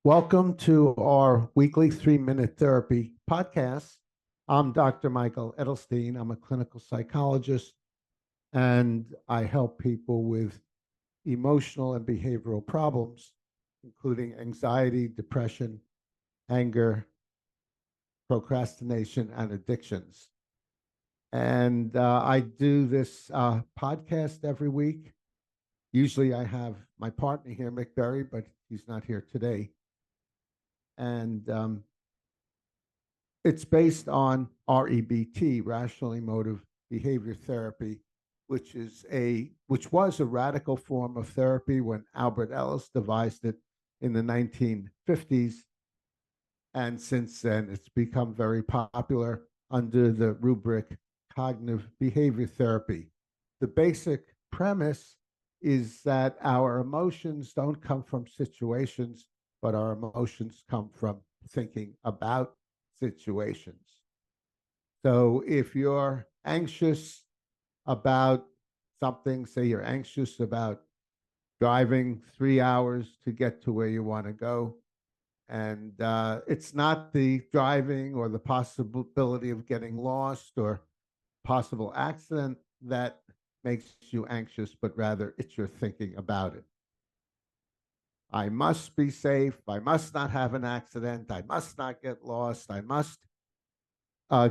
Welcome to our weekly 3-minute therapy podcast. I'm Dr. Michael Edelstein. I'm a clinical psychologist, and I help people with emotional and behavioral problems, including anxiety, depression, anger, procrastination, and addictions. And I do this podcast every week. Usually I have my partner here, Mick Berry, but he's not here today. And it's based on REBT, rational emotive behavior therapy, which was a radical form of therapy when Albert Ellis devised it in the 1950s. And since then, it's become very popular under the rubric cognitive behavior therapy. The basic premise is that our emotions don't come from situations, but our emotions come from thinking about situations. So if you're anxious about something, say you're anxious about driving 3 hours to get to where you want to go, and it's not the driving or the possibility of getting lost or possible accident that makes you anxious, but rather it's your thinking about it. I must be safe. I must not have an accident. I must not get lost. I must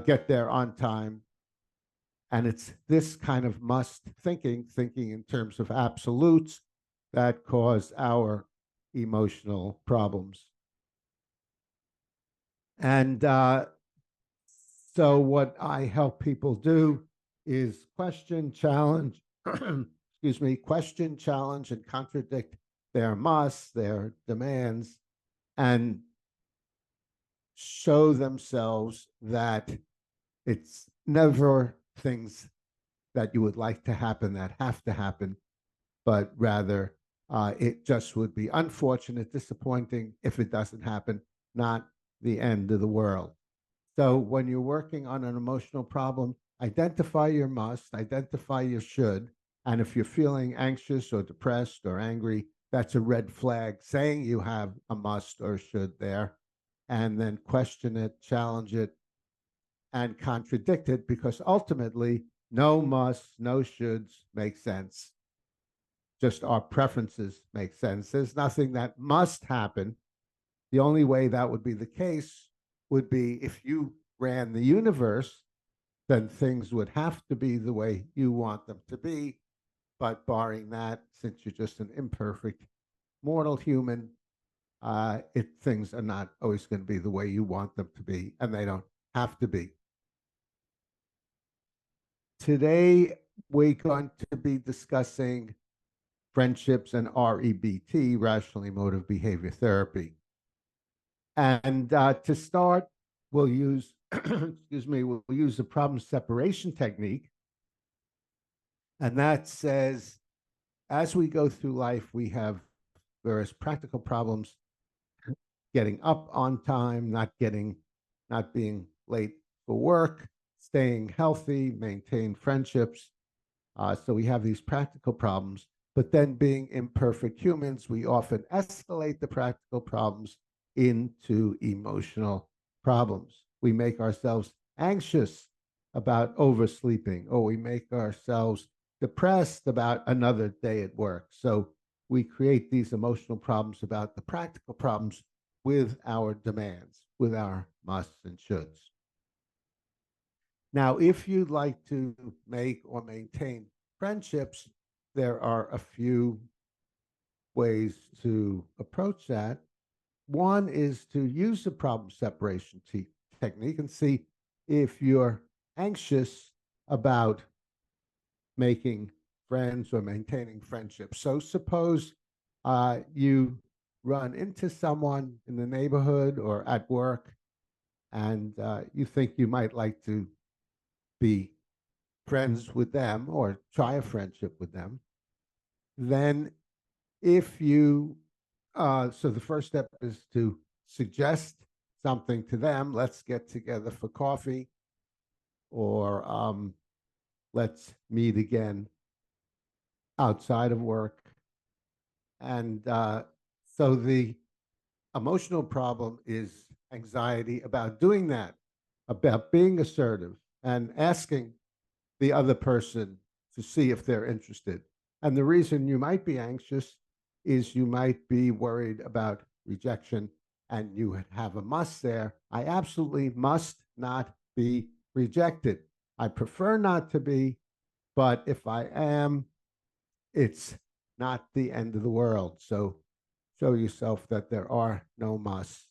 get there on time. And it's this kind of must thinking in terms of absolutes, that cause our emotional problems. And so what I help people do is question, challenge, question, challenge, and contradict their musts, their demands, and show themselves that it's never things that you would like to happen that have to happen, but rather it just would be unfortunate, disappointing if it doesn't happen, not the end of the world. So when you're working on an emotional problem, identify your must, identify your should, and if you're feeling anxious or depressed or angry, that's a red flag saying you have a must or should there, and then question it, challenge it, and contradict it, because ultimately no musts, no shoulds make sense. Just our preferences make sense. There's nothing that must happen. The only way that would be the case would be if you ran the universe, then things would have to be the way you want them to be. But barring that, since you're just an imperfect mortal human, things are not always going to be the way you want them to be, and they don't have to be. Today, we're going to be discussing friendships and REBT, rational emotive behavior therapy. And to start, we'll use, we'll use the problem separation technique. And that says, as we go through life, we have various practical problems: getting up on time, not being late for work, staying healthy, maintain friendships. So we have these practical problems, but then being imperfect humans, we often escalate the practical problems into emotional problems. We make ourselves anxious about oversleeping, or we make ourselves depressed about another day at work. So we create these emotional problems about the practical problems with our demands, with our musts and shoulds. Now, if you'd like to make or maintain friendships, there are a few ways to approach that. One is to use the problem separation technique and see if you're anxious about making friends or maintaining friendships. So suppose you run into someone in the neighborhood or at work, and you think you might like to be friends with them or try a friendship with them. Then if you so the first step is to suggest something to them. Let's get together for coffee, or let's meet again outside of work. And so the emotional problem is anxiety about doing that, about being assertive and asking the other person to see if they're interested. And the reason you might be anxious is you might be worried about rejection, and you have a must there. I absolutely must not be rejected. I prefer not to be, but if I am, it's not the end of the world. So show yourself that there are no musts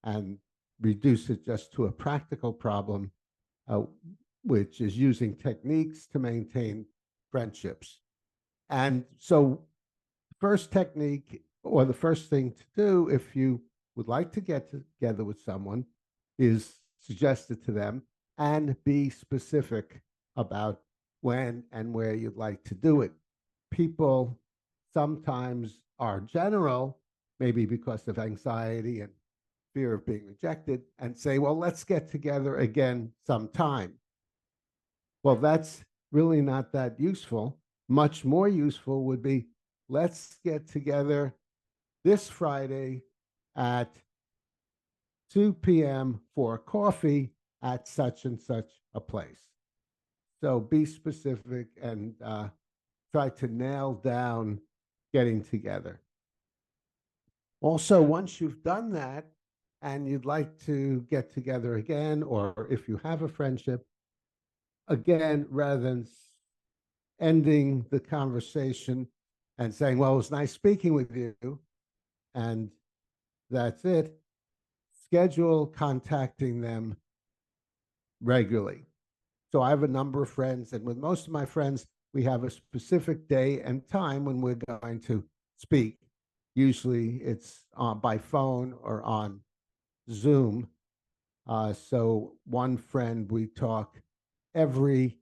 and reduce it just to a practical problem, uh, which is using techniques to maintain friendships. And so, first technique, or the first thing to do if you would like to get together with someone, is suggest it to them and be specific about when and where you'd like to do it. People sometimes are general, maybe because of anxiety and fear of being rejected, and say, well, let's get together again sometime. Well, that's really not that useful. Much more useful would be, let's get together this Friday at 2 p.m. for coffee at such and such a place. So be specific and try to nail down getting together. Also, once you've done that and you'd like to get together again, or if you have a friendship, again, rather than ending the conversation and saying, well, it was nice speaking with you, and that's it, schedule contacting them regularly. So I have a number of friends, and with most of my friends, we have a specific day and time when we're going to speak. Usually it's by phone or on Zoom. So one friend, we talk every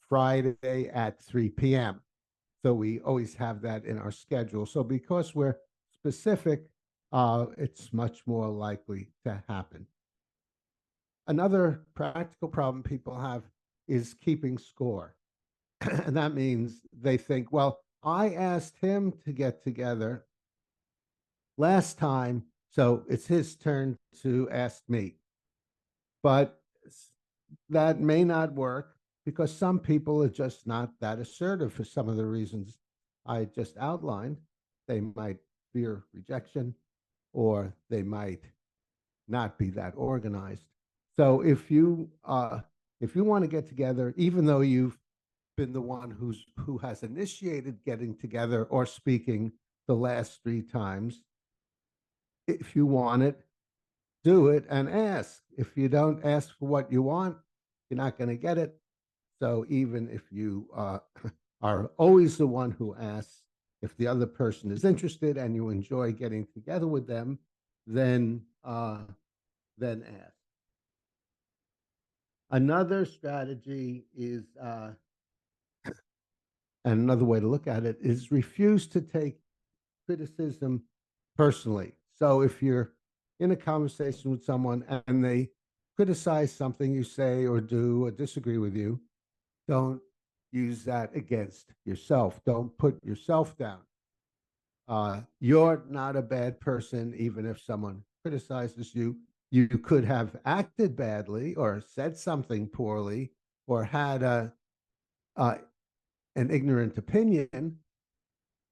Friday at 3 p.m. So we always have that in our schedule. So because we're specific, it's much more likely to happen. Another practical problem people have is keeping score. And that means they think, well, I asked him to get together last time, so it's his turn to ask me. But that may not work because some people are just not that assertive for some of the reasons I just outlined. They might fear rejection, or they might not be that organized. So if you want to get together, even though you've been the one who has initiated getting together or speaking the last 3 times, if you want it, do it and ask. If you don't ask for what you want, you're not going to get it. So even if you are always the one who asks, if the other person is interested and you enjoy getting together with them, then ask. Another strategy is, and another way to look at it is, refuse to take criticism personally. So if you're in a conversation with someone and they criticize something you say or do or disagree with you, don't use that against yourself. Don't put yourself down. You're not a bad person, even if someone criticizes you. You could have acted badly or said something poorly or had an ignorant opinion,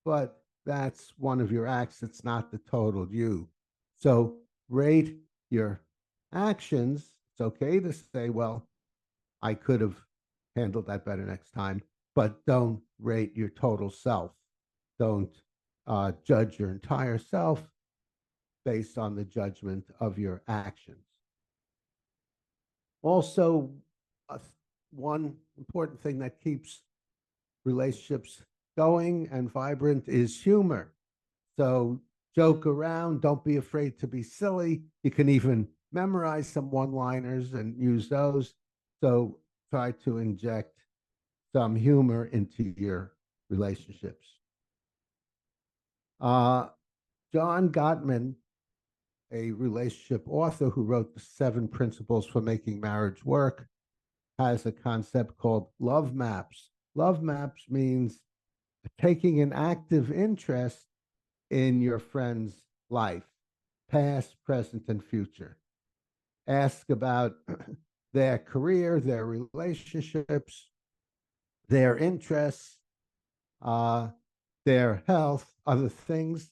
but that's one of your acts. It's not the total you. So rate your actions. It's okay to say, well, I could have handled that better next time, but don't rate your total self. Don't judge your entire self based on the judgment of your actions. Also, one important thing that keeps relationships going and vibrant is humor. So joke around, don't be afraid to be silly. You can even memorize some one-liners and use those. So try to inject some humor into your relationships. John Gottman, a relationship author who wrote the 7 Principles for Making Marriage Work, has a concept called love maps. Love maps means taking an active interest in your friend's life. past, present, and future. Ask about their career, their relationships, their interests, uh, their health, other things.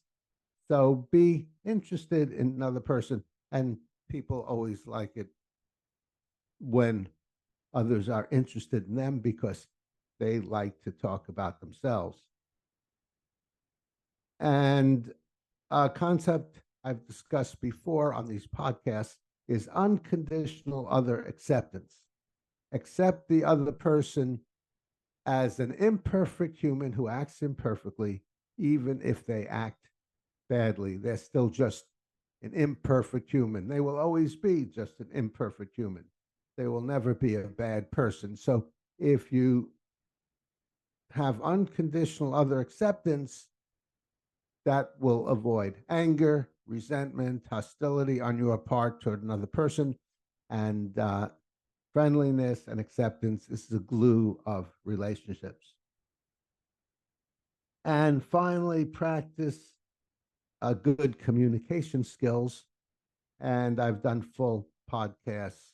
So be interested in another person. And people always like it when others are interested in them because they like to talk about themselves. And a concept I've discussed before on these podcasts is unconditional other acceptance. Accept the other person as an imperfect human who acts imperfectly, even if they act badly. They're still just an imperfect human. They will always be just an imperfect human. They will never be a bad person. So if you have unconditional other acceptance, that will avoid anger, resentment, hostility on your part toward another person, and friendliness and acceptance is the glue of relationships. And finally, practice good communication skills. And I've done full podcasts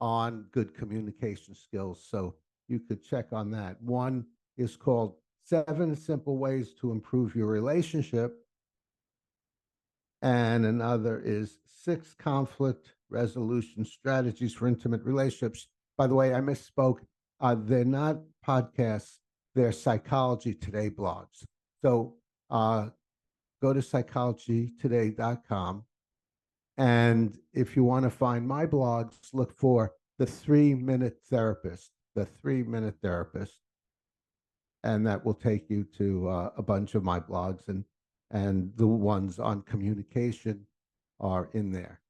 on good communication skills. So you could check on that. One is called 7 Simple Ways to Improve Your Relationship. And another is 6 Conflict Resolution Strategies for Intimate Relationships. By the way, I misspoke. They're not podcasts, they're Psychology Today blogs. So go to psychologytoday.com. And if you want to find my blogs, look for the 3-Minute Therapist, the 3-Minute Therapist. And that will take you to a bunch of my blogs, and the ones on communication are in there.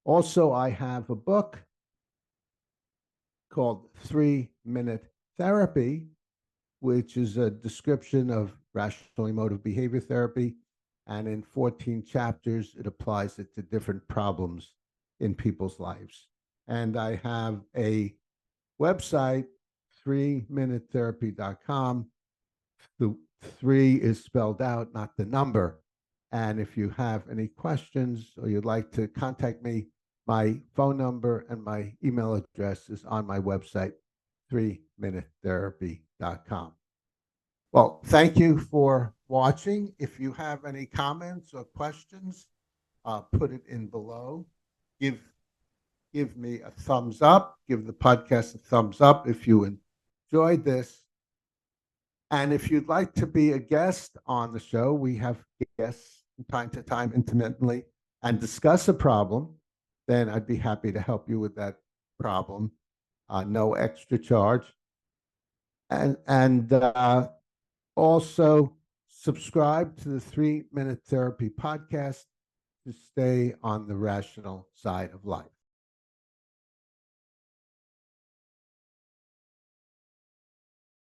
Also, I have a book called 3-Minute Therapy, which is a description of rational emotive behavior therapy. And in 14 chapters, it applies it to different problems in people's lives. And I have a website, 3minutetherapy.com. The 3 is spelled out, not the number. And if you have any questions or you'd like to contact me, my phone number and my email address is on my website, 3minutetherapy.com. Well, thank you for watching. If you have any comments or questions, put it in below. Give me a thumbs up. Give the podcast a thumbs up if you enjoyed this. And if you'd like to be a guest on the show, we have guests from time to time intermittently and discuss a problem, then I'd be happy to help you with that problem. No extra charge. And also subscribe to the 3-Minute Therapy podcast to stay on the rational side of life.